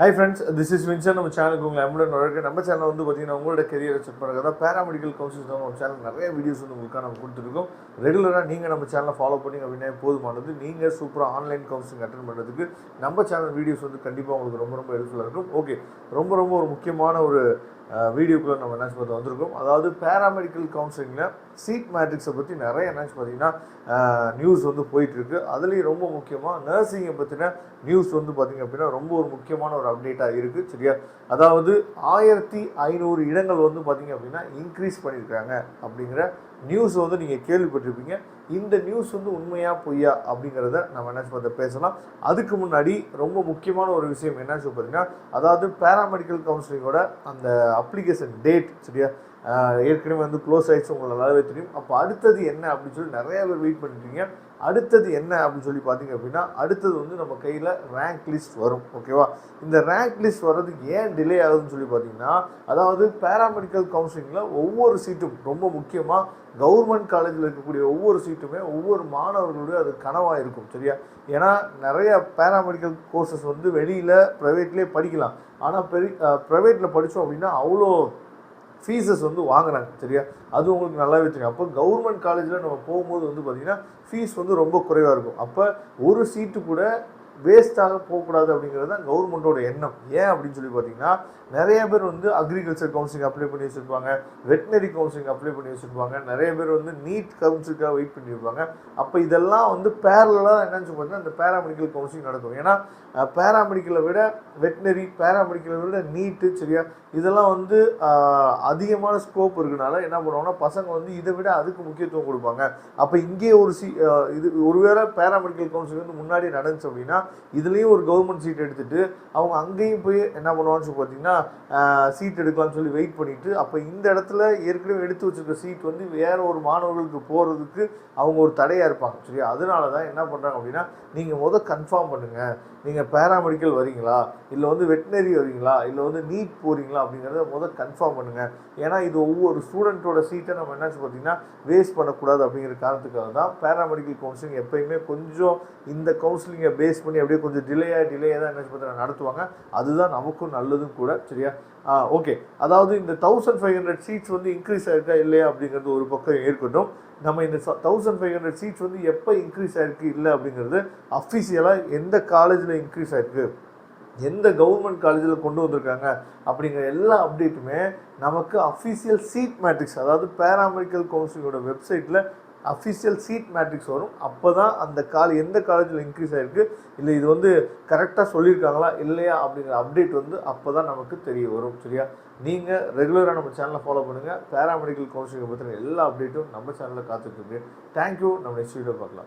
High friends, this is Vinson. நம்ம சேனலுக்கு உங்களை அன்புடன் வரவேற்க. நம்ம சேனல் வந்து பார்த்தீங்கன்னா உங்களோட கெரியரை செக் பண்ணுறதா பேராமெடிக்கல் கவுன்சில்ஸ் தான் நம்ம சேனல் நிறைய வீடியோஸ் வந்து உங்களுக்காக நம்ம கொடுத்துருக்கோம். ரெகுலராக நீங்கள் நம்ம சேனலை ஃபாலோ பண்ணிங்க அப்படின்னா போதுமானது. நீங்கள் சூப்பராக ஆன்லைன் கவுன்சிலிங் அட்டன் பண்ணுறதுக்கு நம்ம சேனல் வீடியோஸ் வந்து கண்டிப்பாக உங்களுக்கு ரொம்ப ரொம்ப ஹெல்ப்ஃபுல்லாக இருக்கும். ஓகே, ரொம்ப ஒரு முக்கியமான ஒரு வீடியோக்குள்ளே நம்ம என்னாச்சு பார்த்து வந்திருக்கோம். அதாவது பேராமெடிக்கல் கவுன்சிலிங்கில் சீட் மேட்ரிக்ஸை பற்றி நிறைய என்னாச்சு பார்த்தீங்கன்னா நியூஸ் வந்து போயிட்டுருக்கு. அதுலேயும் ரொம்ப முக்கியமாக நர்சிங்கை பற்றின நியூஸ் வந்து பார்த்திங்க அப்படின்னா ரொம்ப ஒரு முக்கியமான ஒரு அப்டேட்டாக இருக்குது. சரியா, அதாவது 1500 இடங்கள் வந்து பார்த்திங்க அப்படின்னா இன்க்ரீஸ் பண்ணியிருக்காங்க அப்படிங்கிற நியூஸ் வந்து நீங்கள் கேள்விப்பட்டிருப்பீங்க. இந்த நியூஸ் வந்து உண்மையா பொய்யா அப்படிங்கிறத நம்ம என்னாச்சு பார்த்து பேசலாம். அதுக்கு முன்னாடி ரொம்ப முக்கியமான ஒரு விஷயம் என்னாச்சு பார்த்தீங்கன்னா, அதாவது பேராமெடிக்கல் கவுன்சிலிங்கோட அந்த அப்ளிகேஷன் டேட் சரியா ஏற்கனவே வந்து க்ளோஸ் ஆகிடுச்சு, உங்களுக்கு நல்லாவே தெரியும். அப்போ அடுத்தது என்ன அப்படின்னு சொல்லி நிறைய பேர் வெயிட் பண்ணிட்டீங்க. அடுத்தது என்ன அப்படின்னு சொல்லி பார்த்தீங்க அப்படின்னா, அடுத்தது வந்து நம்ம கையில் ரேங்க் லிஸ்ட் வரும். ஓகேவா, இந்த ரேங்க் லிஸ்ட் வர்றதுக்கு ஏன் டிலே ஆகுதுன்னு சொல்லி பார்த்தீங்கன்னா, அதாவது பேராமெடிக்கல் கவுன்சிலிங்கில் ஒவ்வொரு சீட்டும் ரொம்ப முக்கியமாக கவர்மெண்ட் காலேஜில் இருக்கக்கூடிய ஒவ்வொரு சீட்டுமே ஒவ்வொரு மாணவர்களுடைய அது கனவாக இருக்கும். சரியா, ஏன்னா நிறைய பேராமெடிக்கல் கோர்சஸ் வந்து வெளியில் ப்ரைவேட்லேயே படிக்கலாம். ஆனால் ப்ரைவேட்டில் படித்தோம் அப்படின்னா அவ்வளோ ஃபீஸஸ் வந்து வாங்குறாங்க. சரியா, அது உங்களுக்கு நல்லாவே தெரியும். அப்போ கவர்மெண்ட் காலேஜில் நம்ம போகும்போது வந்து பார்த்திங்கன்னா ஃபீஸ் வந்து ரொம்ப குறைவாக இருக்கும். அப்போ ஒரு சீட்டு கூட வேஸ்ட்டாக போகக்கூடாது அப்படிங்கிறது தான் கவர்மெண்ட்டோட எண்ணம். ஏன் அப்படின்னு சொல்லி பார்த்தீங்கன்னா, நிறைய பேர் வந்து அக்ரிகல்ச்சர் கவுன்சிலிங் அப்ளை பண்ணி வச்சுருப்பாங்க, வெட்டினரி கவுன்சிலிங் அப்ளை பண்ணி வச்சுருப்பாங்க, நிறைய பேர் வந்து நீட் கவுன்சிலுக்காக வெயிட் பண்ணியிருப்பாங்க. அப்போ இதெல்லாம் வந்து பேரலாக என்னன்னு சொல்லி பார்த்தீங்கன்னா இந்த பேராமெடிக்கல் கவுன்சிலிங் நடக்கும். ஏன்னா பேராமெடிக்கலை விட வெட்டினரி, பேராமெடிக்கலை விட நீட்டு சரியா, இதெல்லாம் வந்து அதிகமான ஸ்கோப் இருக்கிறனால என்ன பண்ணுவாங்கன்னா பசங்க வந்து இதை விட அதுக்கு முக்கியத்துவம் கொடுப்பாங்க. அப்போ இங்கே ஒரு இது ஒருவேளை பேராமெடிக்கல் கவுன்சிலிங் வந்து முன்னாடி நடந்துச்சு அப்படின்னா இதுலேயும் ஒரு கவர்மெண்ட் சீட் எடுத்துகிட்டு அவங்க அங்கேயும் போய் என்ன பண்ணுவான்னு சொல்லி பார்த்தீங்கன்னா சீட் எடுக்கலாம்னு சொல்லி வெயிட் பண்ணிவிட்டு, அப்போ இந்த இடத்துல ஏற்கனவே எடுத்து வச்சுருக்க சீட் வந்து வேறு ஒரு மாணவர்களுக்கு போகிறதுக்கு அவங்க ஒரு தடையாக இருப்பாங்க. சரியா, அதனால தான் என்ன பண்ணுறாங்க அப்படின்னா, நீங்கள் கன்ஃபார்ம் பண்ணுங்கள், நீங்கள் பேராமெடிக்கல் வரீங்களா, இல்லை வந்து வெட்டினரி வரீங்களா, இல்லை வந்து நீட் போகிறீங்களா அப்படிங்கிறத கன்ஃபார்ம் பண்ணுங்கள். ஏன்னா இது ஒவ்வொரு ஸ்டூடெண்ட்டோட சீட்டை நம்ம என்னாச்சு பார்த்தீங்கன்னா வேஸ்ட் பண்ணக்கூடாது அப்படிங்கிற காரணத்துக்காக தான் பேராமெடிக்கல் கவுன்சிலிங் எப்போயுமே கொஞ்சம் இந்த கவுன்சிலிங்கை பேஸ் பண்ணி அப்படியே கொஞ்சம் டிலேயாக தான் என்னாச்சு பார்த்தீங்கன்னா நடத்துவாங்க. அதுதான் நமக்கும் நல்லதும் கூட. சரியா, ஓகே, அதாவது இந்த 1500 சீட்ஸ் வந்து இன்க்ரீஸ் ஆகிருக்கா இல்லையா அப்படிங்கிறது ஒரு பக்கம் இருக்கட்டும். நம்ம இந்த 1500 சீட்ஸ் வந்து எப்போ இன்க்ரீஸ் ஆகிருக்கு இல்லை அப்படிங்கிறது அஃபிஷியலாக எந்த காலேஜில் இன்க்ரீஸ் ஆகிருக்கு, எந்த கவர்மெண்ட் காலேஜில் கொண்டு வந்திருக்காங்க அப்படிங்கிற எல்லா அப்டேட்டுமே நமக்கு அஃபிஷியல் சீட் மேட்ரிக்ஸ், அதாவது பேராமெடிக்கல் கவுன்சிலிங்கோட வெப்சைட்டில் அஃபிஷியல் சீட் மேட்ரிக்ஸ் வரும். அப்போ தான் அந்த எந்த காலேஜில் இன்க்ரீஸ் ஆகிருக்கு, இல்லை இது வந்து கரெக்டாக சொல்லியிருக்காங்களா இல்லையா அப்படிங்கிற அப்டேட் வந்து அப்போ தான் நமக்கு தெரிய வரும். சரியா, நீங்கள் ரெகுலராக நம்ம சேனலை ஃபாலோ பண்ணுங்கள். பேராமெடிக்கல் கவுன்சிலிங்கை பற்றின எல்லா அப்டேட்டும் நம்ம சேனலில் காத்துட்ருக்கு. தேங்க்யூ. நம்ம நெக்ஸ்ட் வீடியோ பார்க்கலாம்.